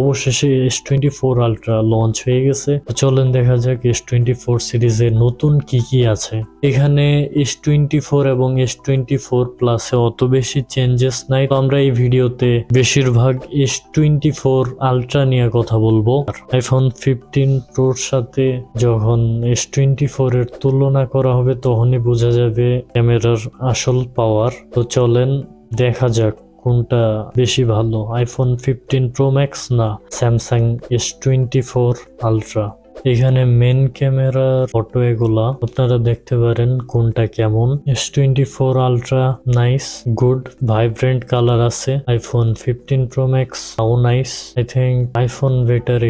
অবশেষে S24 ultra launch হয়ে গেছে। চলেন দেখা যাক S24 সিরিজে নতুন কি কি আছে। এখানে S24 এবং S24 প্লাসে অত বেশি চেঞ্জেস নাই, তো আমরা এই ভিডিওতে বেশিরভাগ S24 আলট্রা নিয়ে কথা বলবো। আইফোন 15 প্রোর সাথে যখন S24 এর তুলনা করা হবে তখনই বোঝা যাবে ক্যামেরার আসল পাওয়ার। তো চলেন দেখা যাক কোনটা বেশি ভালো, আইফোন 15 প্রো ম্যাক্স না স্যামসাং S24 আলট্রা। এখানে মেন ক্যামেরার ফটো এগুলা আপনারা দেখতে পারেন কোনটা কেমন। S24 ultra nice, good, vibrant colour আছে। আইফোন 15 প্রো ম্যাক্স তাও nice. I think iPhone better.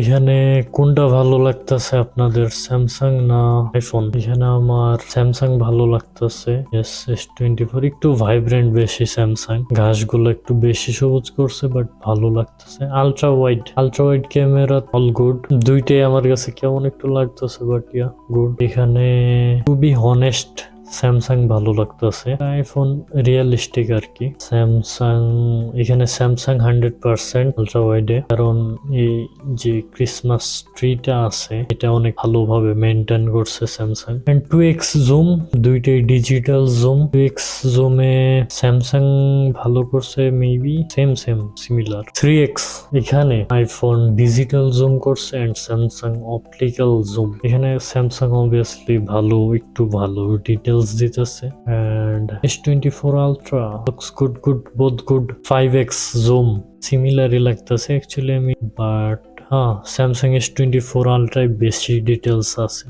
এখানে কোনটা ভালো লাগতেছে আপনাদের, স্যামসাং না আইফোন? এখানে আমার স্যামসাং ভালো লাগতেছে। S24 একটু ভাইব্রেন্ট বেশি, স্যামসাং ঘাসগুলো একটু বেশি সবুজ করছে, বাট ভালো লাগতেছে। Ultra wide camera all good, দুইটাই আমার কাছে কেমন একটু লাগতেছে, বাট ইয়া গুড। এখানে টু বি হনেস্ট স্যামসাং ভালো লাগতেছে, আইফোন রিয়েলিস্টিক আর কি। এখানে স্যামসাং 100% আলট্রা ওয়াইডে, কারণ এই যে ক্রিসমাস ট্রিটা আছে এটা অনেক ভালোভাবে মেনটেন করছে স্যামসাং। এন্ড 2x জুম, দুইটাই ডিজিটাল জুম। 2x জুমে স্যামসাং ভালো করছে, মেবি সেম সিমিলার। 3x এখানে আইফোন ডিজিটাল জুম করছে এন্ড স্যামসাং অপটিক্যাল জুম। এখানে স্যামসাং অবভিয়াসলি একটু ভালো ডিটেলস দিতেছে। And S24 ultra looks good, both good. 5x zoom সিমিলারই লাগতেছে অ্যাকচুয়ালি বাট হ্যাঁ, স্যামসাং S24 আলট্রায় বেশি ডিটেলস আছে।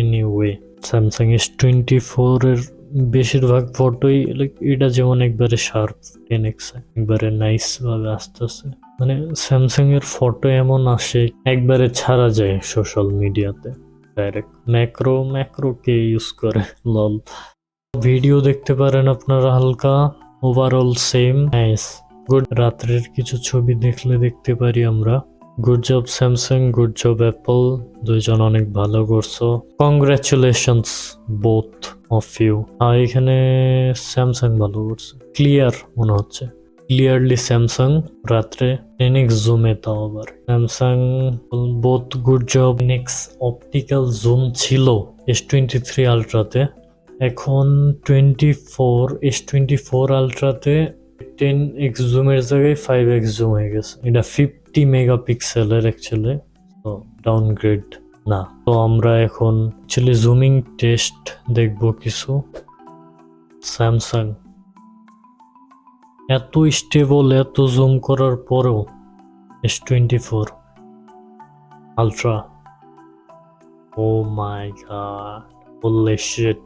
এনিওয়ে স্যামসাং S24 এর বেশিরভাগ ফটোই এটা যেমন একবারে শার্প 10x একবারে নাইস ভাবে আসতেছে। মানে স্যামসাং এর ফটো এমন আসে একবারে ছাড়া যায় সোশ্যাল মিডিয়াতে ডাইরেক্ট। ম্যাক্রো কে ইউজ করে লল। ভিডিও দেখতে পারেন আপনারা হালকা, ওভারঅল সেম নাইস গুড। রাত্রের কিছু ছবি দেখতে পারি আমরা। Good job Samsung, good job Apple, দুইজন অনেক ভালো করছো। Congratulations both of you. এখানে স্যামসাং ভালো করছে, ক্লিয়ার মনে হচ্ছে, ক্লিয়ারলি স্যামসাং। রাত্রে 10x জুমে তাও আবার Samsung, both good job. Next optical zoom ছিল S23 আলট্রাতে, এখন S24 আলট্রাতে 10x জুমের জায়গায় 5x জুম হয়ে গেছে। এটা 50 মেগাপিক্সেলের অ্যাকচুয়ালি, তো ডাউনগ্রেড না। তো আমরা এখন অ্যাকচুয়ালি জুমিং টেস্ট দেখবো কিছু। স্যামসাং এত স্টেবল, এত জুম করার পরেও S24 ultra, oh my god, holy shit.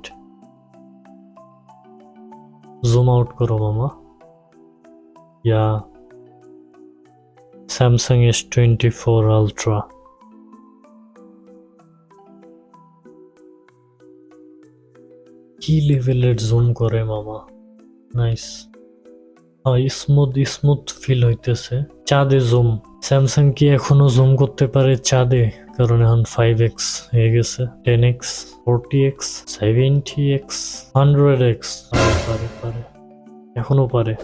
Zoom out করো মামা। ইয়া স্যামসাং S24 আলট্রা কি লেভেলের জুম করে মামা, নাইস। স্মুথ ফিল হইতেছে। চাঁদে জুম, স্যামসাং কি এখনো জুম করতে পারে চাঁদে? কারণ এখন 5x হয়ে গেছে, 10x, 40x, 70x, 100x পারে, এখনো পারে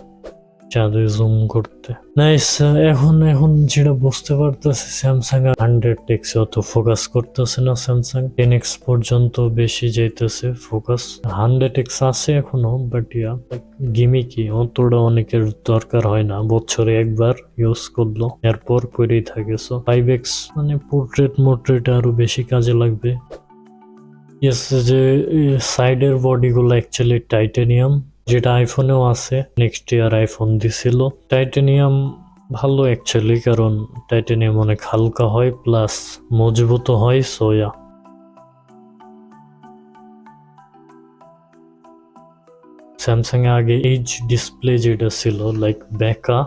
চাঁদে জুম করতে। নাইস। এখন যেটা বুঝতে পারতেছে স্যামসাং 100x অত ফোকাস করতেছে না, স্যামসাং 10x পর্যন্ত বেশি যাইতেছে ফোকাস। 100x আছে এখনো, বাট ইয়া গিমিকি, অতটা অনেকের দরকার হয় না, বছরে একবার ইউজ করলো এরপর পরেই থাকে। সো 5x মানে পোর্ট্রেট আরো বেশি কাজে লাগবে। ইয়েস, যে সাইডের বডিগুলো অ্যাকচুয়ালি টাইটানিয়াম, যেটা আইফোনেও আছে। নেক্সট ইয়ার আইফোন দিছিল। টাইটানিয়াম ভালো অ্যাকচুয়ালি, কারণ টাইটানিয়াম অনেক হালকা হয় প্লাস মজবুত হয়। সোয়া স্যামসাং এ আগে এইচ ডিসপ্লে যেটা ছিল লাইক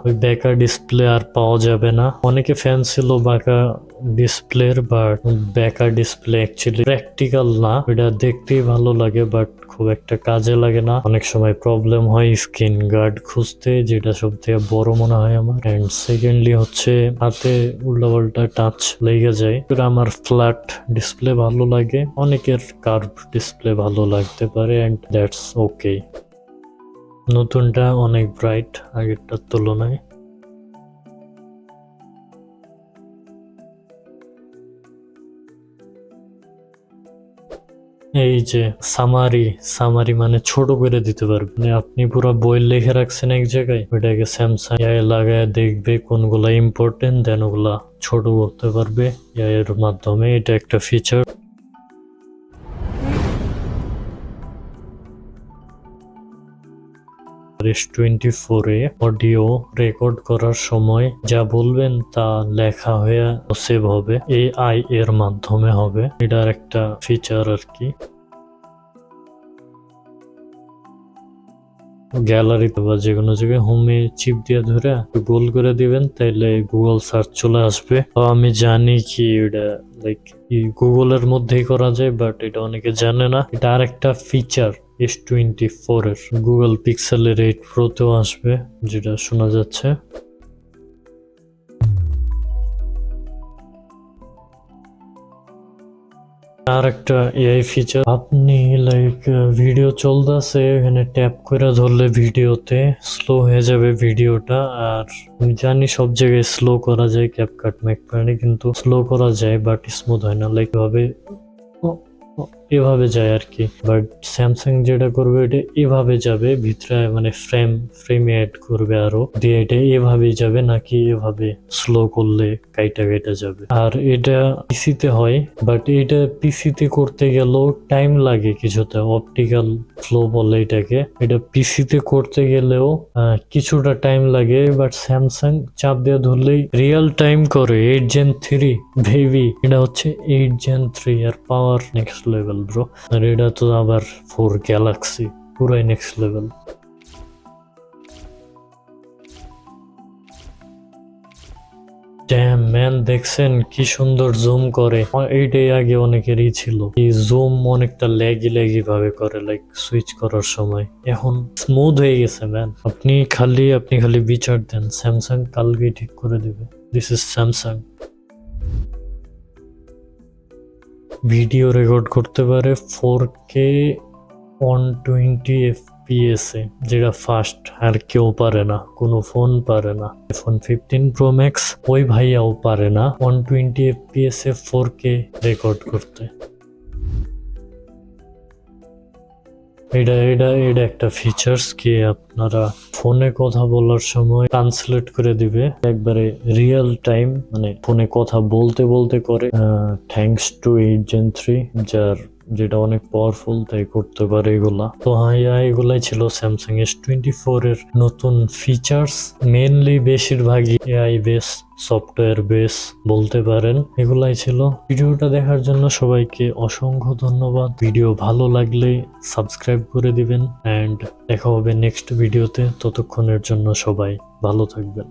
ওই বেকা ডিসপ্লে আর পাওয়া যাবে না। অনেকে ফ্যান ছিল বাঁকা ডিসপ্লের, বাট বেকা ডিসপ্লে অ্যাকচুয়ালি প্র্যাকটিক্যাল না। এটা দেখতেই ভালো লাগে বাট খুব একটা কাজে লাগে না। অনেক সময় প্রবলেম হয় স্ক্রিন গার্ড খুঁজতে, যেটা সব থেকে বড় মনে হয় আমার। এন্ড সেকেন্ডলি হচ্ছে হাতে উল্টাপাল্টা টাচ লেগে যায়। আমার ফ্ল্যাট ডিসপ্লে ভালো লাগে, অনেকের কার্ভ ডিসপ্লে ভালো লাগতে পারে, এন্ড দ্যাটস ওকে। নতুনটা অনেক ব্রাইট আগেরটার তুলনায়। এই যে সামারি মানে ছোট করে দিতে পারবে, মানে আপনি পুরো বই লিখে রাখছেন এক জায়গায়, ওইটাকে স্যামসাং এআই লাগায় দেখবে কোনগুলা ইম্পর্টেন্ট, দেন ওগুলা ছোট করতে পারবে এআই এর মাধ্যমে। এটা একটা ফিচার। S24 এ অডিও রেকর্ড করার সময় যা বলবেন তা লেখা হয়ে সেভ হবে, এআই এর মাধ্যমে হবে। এটার একটা ফিচার আর কি। গ্যালারিতে বা যে কোনো জায়গায় হোমে চিপ দিয়ে ধরে গোল করে দিবেন, তাইলে গুগল সার্চ চলে আসবে। তো আমি জানি কি এটা লাইক গুগলের মধ্যেই করা যায়, বাট এটা অনেকে জানে না। এটা আর একটা ফিচার S24 এর। গুগল পিক্সেলের 8 প্রোতেও আসবে, যেটা শোনা যাচ্ছে। আর একটা এআই ফিচার, আপনি লাইক ভিডিও চলতেছে, এখানে ট্যাপ করে ধরলে ভিডিওতে স্লো হয়ে যাবে ভিডিওটা। আর আমি জানি সব জায়গায় স্লো করা যায়, ক্যাপকাট ম্যাকপ্যাডে কিন্তু স্লো করা যায়, বাট স্মুথ হয় না। লাইক এভাবে যায় আর কি। বাট স্যামসাং যেটা করবে এটা এভাবে যাবে ভিতরে, মানে ফ্রেম অ্যাড করবে আরো দিয়ে, এটা এভাবেই যাবে, নাকি এভাবে স্লো করলে কাইটা যাবে। আর এটা পিসিতে হয়, বাট এটা পিসিতে করতে গেলেও টাইম লাগে কিছুটা, অপটিক্যাল ফ্লো বলে এটাকে। এটা পিসিতে করতে গেলেও কিছুটা টাইম লাগে, বাট স্যামসাং চাপ দিয়ে ধরলেই রিয়েল টাইম করে। 8 Gen 3 বেবি, এটা হচ্ছে 8 Gen 3 আর পাওয়ার নেক্সট লেভেল ব্রো। আর এটা তো আবার 4 গ্যালাক্সি, পুরাই নেক্সট লেভেল। ড্যাম ম্যান, দেখছেন কি সুন্দর জুম করে। এইটাই আগে অনেকেরই ছিল, এই জুম অনেকটা ল্যাগি ভাবে করে, লাইক সুইচ করার সময়। এখন স্মুথ হয়ে গেছে ম্যান। আপনি খালি বিচার দেন, স্যামসাং কালকে ঠিক করে দিবে। This is Samsung. Video record করতে পারে 4K 120 FPS এ, যেটা ফাস্ট আর কেউ পারে না, কোনো ফোন পারে না। iPhone 15 Pro Max ওই ভাইয়াও পারে না 120 FPS এ 4K রেকর্ড করতে। এটা একটা ফিচার্স কি আপনারা ফোনে কথা বলার সময় ট্রান্সলেট করে দিবে একবারে রিয়েল টাইম, মানে ফোনে কথা বলতে করে। থ্যাঙ্কস টু 8 Gen 3, যেটা অনেক পাওয়ারফুল, তাই করতে পারে এগুলা। তো হ্যাঁ, এগুলাই ছিল স্যামসাং S24 এর নতুন ফিচার্স। মেনলি বেশিরভাগই এআই বেস, সফটওয়্যার বেস বলতে পারেন। এগুলাই ছিল। ভিডিওটা দেখার জন্য সবাইকে অসংখ্য ধন্যবাদ। ভিডিও ভালো লাগলে সাবস্ক্রাইব করে দিবেন, এন্ড দেখা হবে নেক্সট ভিডিওতে। ততক্ষণের জন্য সবাই ভালো থাকবেন।